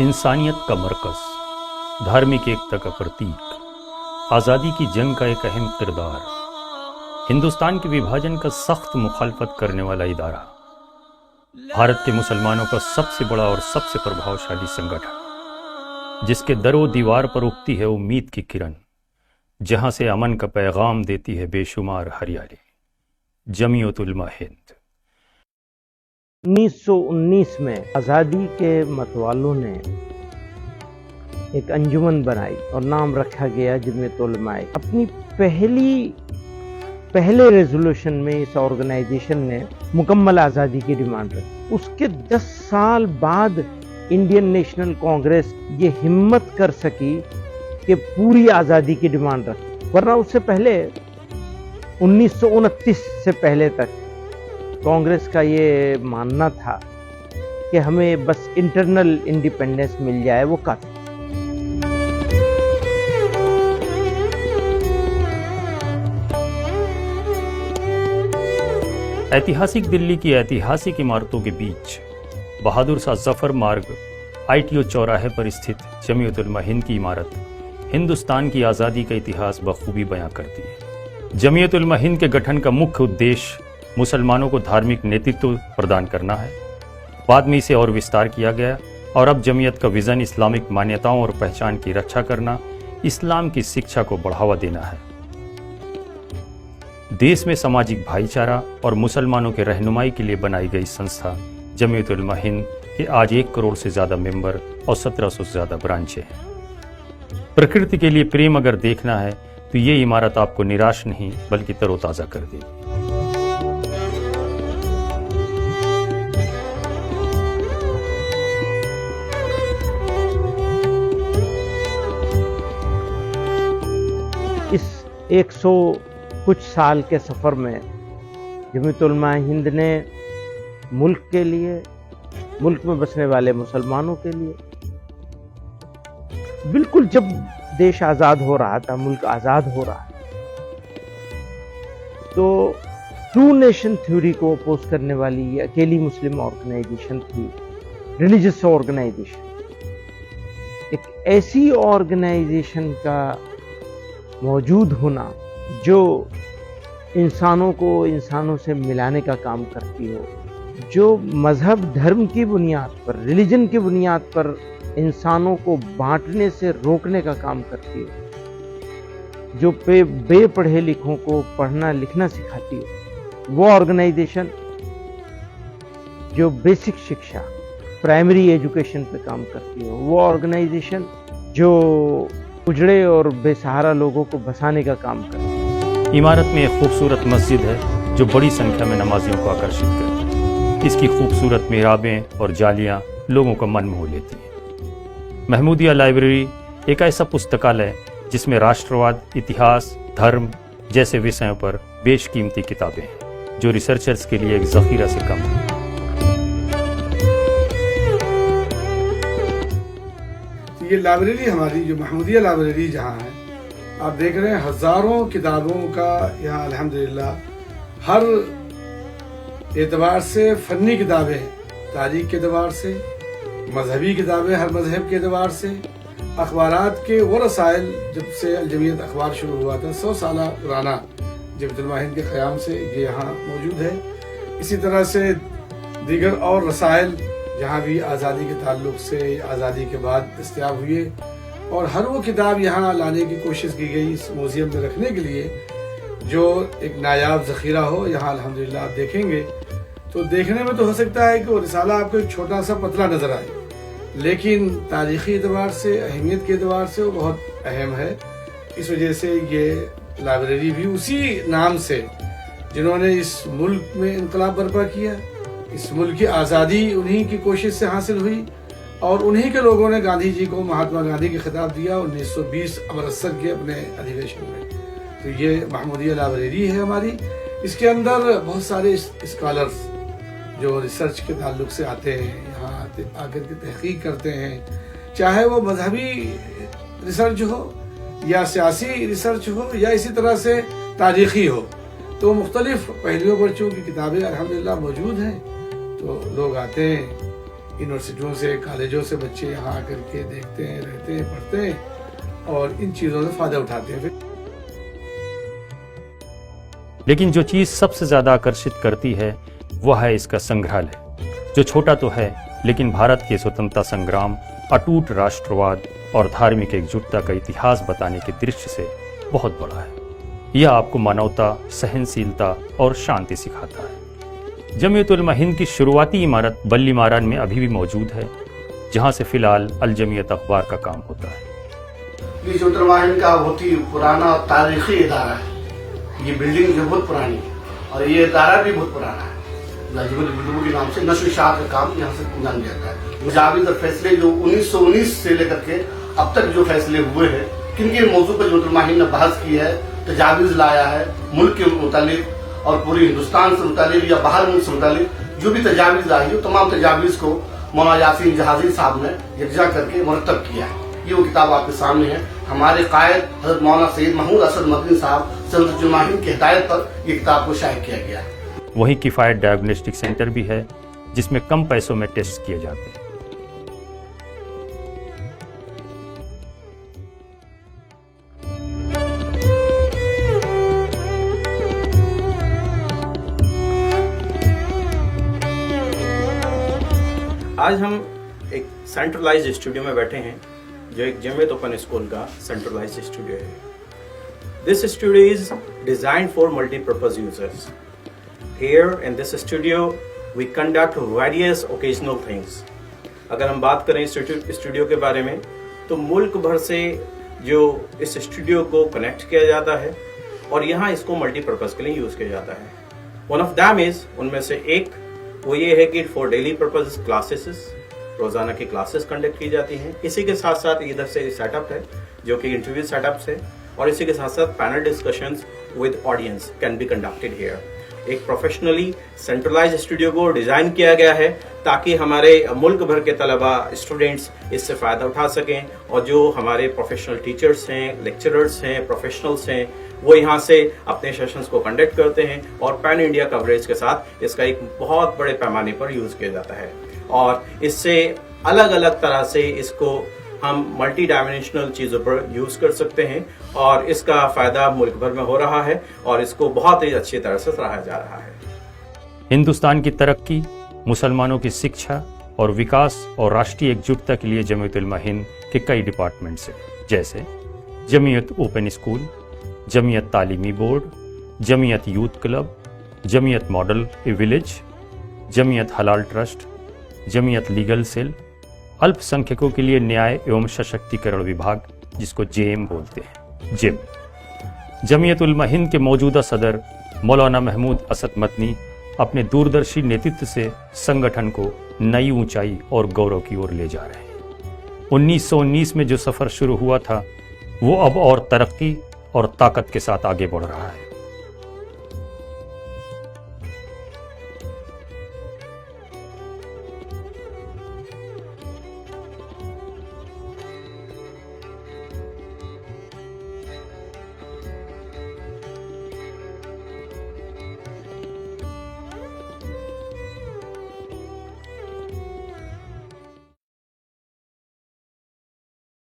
इंसानियत का मरकज़, धार्मिक एकता का प्रतीक, आज़ादी की जंग का एक अहम किरदार, हिंदुस्तान के विभाजन का सख्त मुखालफत करने वाला इदारा, भारत के मुसलमानों का सबसे बड़ा और सबसे प्रभावशाली संगठन, जिसके दरो दीवार पर उगती है उम्मीद की किरण, जहां से अमन का पैगाम देती है बेशुमार हरियाली, जमीयत उलमा हिंद। 1919 में आज़ादी के मतवालों ने एक अंजुमन बनाई और नाम रखा गया जमीयत उलमा। अपनी पहले रेजोल्यूशन में इस ऑर्गेनाइजेशन ने मुकम्मल आज़ादी की डिमांड रखी। उसके 10 साल बाद इंडियन नेशनल कांग्रेस ये हिम्मत कर सकी कि पूरी आज़ादी की डिमांड रखी, वरना उससे पहले 1929 से पहले तक कांग्रेस का ये मानना था कि हमें बस इंटरनल इंडिपेंडेंस मिल जाए वो काफी। ऐतिहासिक दिल्ली की ऐतिहासिक इमारतों के बीच बहादुर शाह जफर मार्ग ITO चौराहे पर स्थित जमीयत उलमा हिंद की इमारत हिंदुस्तान की आज़ादी का इतिहास बखूबी बयां करती है। जमीयत उलमा हिंद के गठन का मुख्य उद्देश्य मुसलमानों को धार्मिक नेतृत्व प्रदान करना है। बाद में इसे और विस्तार किया गया और अब जमीयत का विजन इस्लामिक मान्यताओं और पहचान की रक्षा करना, इस्लाम की शिक्षा को बढ़ावा देना है। देश में सामाजिक भाईचारा और मुसलमानों के रहनुमाई के लिए बनाई गई संस्था जमीयत उलमा हिंद के आज 1 करोड़ से ज्यादा मेंबर और 1700 से ज्यादा ब्रांचें हैं। प्रकृति के लिए प्रेम अगर देखना है तो ये इमारत आपको निराश नहीं बल्कि तरोताजा कर देगी। इस 100 कुछ साल के सफर में जमीयत उलमा हिंद ने मुल्क के लिए, मुल्क में बसने वाले मुसलमानों के लिए, बिल्कुल जब देश आजाद हो रहा था, मुल्क आजाद हो रहा है, तो ट्रू नेशन थ्योरी को अपोज करने वाली ये अकेली मुस्लिम ऑर्गेनाइजेशन थी, रिलीजियस ऑर्गेनाइजेशन। एक ऐसी ऑर्गेनाइजेशन का मौजूद होना जो इंसानों को इंसानों से मिलाने का काम करती हो, जो मजहब धर्म की बुनियाद पर, रिलीजन की बुनियाद पर इंसानों को बांटने से रोकने का काम करती हो, जो बेपढ़े लिखों को पढ़ना लिखना सिखाती हो, वो ऑर्गेनाइजेशन जो बेसिक शिक्षा, प्राइमरी एजुकेशन पे काम करती हो, वो ऑर्गेनाइजेशन जो उजड़े और बेसहारा लोगों को बसाने का काम करती है। इमारत में एक खूबसूरत मस्जिद है जो बड़ी संख्या में नमाजियों को आकर्षित करती है। इसकी खूबसूरत मिहराबें और जालियां लोगों का मन मोह लेती हैं। महमूदिया लाइब्रेरी एक ऐसा पुस्तकालय जिसमें राष्ट्रवाद, इतिहास, धर्म जैसे विषयों पर बेशकीमती किताबें हैं, जो रिसर्चर्स के लिए एक जखीरा से कम है। ये लाइब्रेरी हमारी जो महमूदिया लाइब्रेरी जहाँ है, आप देख रहे हैं हजारों किताबों का यहाँ अल्हम्दुलिल्लाह हर एतबार से फन्नी किताबें, तारीख के एतबार से, मजहबी किताबें हर मजहब के एतबार से, अखबारात के वो रसायल, जब से अल-जमीयत अखबार शुरू हुआ था 100 साल पुराना जमीयत उलमा हिंद के क़याम से ये यहाँ मौजूद है। इसी तरह से दीगर और रसायल जहाँ भी आज़ादी के ताल्लुक से, आज़ादी के बाद दस्तयाब हुए, और हर वो किताब यहाँ लाने की कोशिश की गई इस म्यूजियम में रखने के लिए, जो एक नायाब ज़ख़ीरा हो। यहाँ अल्हम्दुलिल्लाह आप देखेंगे तो देखने में तो हो सकता है कि वो रिसाला आपको एक छोटा सा पतला नजर आए, लेकिन तारीख़ी एतबार से, अहमियत के एतबार से वो बहुत अहम है। इस वजह से ये लाइब्रेरी भी उसी नाम से, जिन्होंने इस मुल्क में इनकलाब बर्पा किया, इस मुल्क की आज़ादी उन्हीं की कोशिश से हासिल हुई, और उन्हीं के लोगों ने गांधी जी को महात्मा गांधी के खिताब दिया 1920 अमृतसर के अपने अधिवेशन में। तो ये महमूदिया लाइब्रेरी है हमारी। इसके अंदर बहुत सारे स्कॉलर्स जो रिसर्च के ताल्लुक से आते हैं, यहाँ आकर के तहकीक करते हैं, चाहे वो मजहबी रिसर्च हो या सियासी रिसर्च हो या इसी तरह से तारीखी हो, तो मुख्तलिफ पहलुओं पर चूँकि किताबें अल्हम्दुलिल्लाह मौजूद हैं, तो लोग आते हैं यूनिवर्सिटियों से, कॉलेजों से बच्चे यहाँ आकर के देखते हैं, रहते हैं, पढ़ते हैं और इन चीज़ों से फ़ायदा उठाते हैं। लेकिन जो चीज़ सबसे ज़्यादा आकर्षित करती है वह है इसका संग्रहालय, जो छोटा तो है लेकिन भारत के स्वतंत्रता संग्राम, अटूट राष्ट्रवाद और धार्मिक एकजुटता का इतिहास बताने के दृश्य से बहुत बड़ा है। यह आपको मानवता, सहनशीलता और शांति सिखाता है। जमीयत उलमा हिंद की शुरुआती इमारत बल्ली मारान में अभी भी मौजूद है, जहां से फिलहाल अल जमीयत अखबार का काम होता है। जमीयत उलमा हिंद का बहुत ही पुराना और तारीखी इदारा है। ये बिल्डिंग जो बहुत पुरानी है और ये इदारा भी बहुत पुराना है। जमीयत के नाम से नशो शाह का काम यहाँ से अंजाम दिया है। मुजाविज और फैसले जो 1919 से लेकर के अब तक जो फैसले हुए हैं, किन किन मौजू पर जमीयत उलमा हिंद ने बहस की है, तजावीज लाया है मुल्क के मुतालिक और पूरे हिंदुस्तान से मुतालिक या बाहर मुल्क से मुतालिक जो भी तजावीज आई है, तमाम तजावीज को मौलाना यासीन जहाजी साहब ने यकजा करके मुरतब किया है। ये वो किताब आपके सामने है। हमारे कायद हज़रत मौलाना सैयद महमूद असद मदनी साहब जमीयत उलमा हिंद की हिदायत पर यह किताब को शाये किया गया है। वहीं किफ़ायत डायग्नोस्टिक सेंटर भी है, जिसमें कम पैसों में टेस्ट किए जाते हैं। आज हम एक सेंट्रलाइज्ड स्टूडियो में बैठे हैं, जो एक जमीयत ओपन स्कूल का सेंट्रलाइज्ड स्टूडियो है। This studio is designed for multipurpose users. Here in this studio we conduct various occasional things. अगर हम बात करें स्टूडियो के बारे में, तो मुल्क भर से जो इस स्टूडियो को कनेक्ट किया जाता है और यहाँ इसको मल्टीपर्पज के लिए यूज किया जाता है। वन ऑफ दैम इज, उनमें से एक वो ये है कि फॉर डेली पर्पज क्लासेस, रोजाना की क्लासेस कंडक्ट की जाती हैं। इसी के साथ साथ इधर से सेटअप है जो कि इंटरव्यू सेटअप्स है, और इसी के साथ साथ panel discussions with audience can be conducted here. एक प्रोफेशनली सेंट्रलाइज्ड स्टूडियो को डिजाइन किया गया है ताकि हमारे मुल्क भर के तलबा, स्टूडेंट्स इससे फायदा उठा सकें, और जो हमारे प्रोफेशनल टीचर्स हैं, लेक्चरर्स हैं, प्रोफेशनल्स हैं, वो यहाँ से अपने सेशंस को कंडक्ट करते हैं और पैन इंडिया कवरेज के साथ इसका एक बहुत बड़े पैमाने पर यूज किया जाता है। और इससे अलग अलग तरह से इसको हम मल्टी डायमेंशनल चीजों पर यूज कर सकते हैं, और इसका फायदा मुल्क भर में हो रहा है और इसको बहुत ही अच्छी तरह से सराहा जा रहा है। हिंदुस्तान की तरक्की, मुसलमानों की शिक्षा और विकास और राष्ट्रीय एकजुटता के लिए जमीयत उलमा हिंद के कई डिपार्टमेंट्स हैं, जैसे जमीयत ओपन स्कूल, जमीयत तालीमी board, Jamiat youth club, Jamiat model ए विलेज, जमीयत हलाल ट्रस्ट, जमीयत लीगल सेल, अल्पसंख्यकों के लिए न्याय एवं सशक्तिकरण विभाग जिसको जेएम बोलते हैं, जिम। जमीयत उलमा हिंद के मौजूदा सदर मौलाना महमूद असद मदनी अपने दूरदर्शी नेतृत्व से संगठन को नई ऊंचाई और गौरव की ओर ले जा रहे हैं। 1919 में जो सफर शुरू हुआ था वो अब और तरक्की और ताकत के साथ आगे बढ़ रहा है।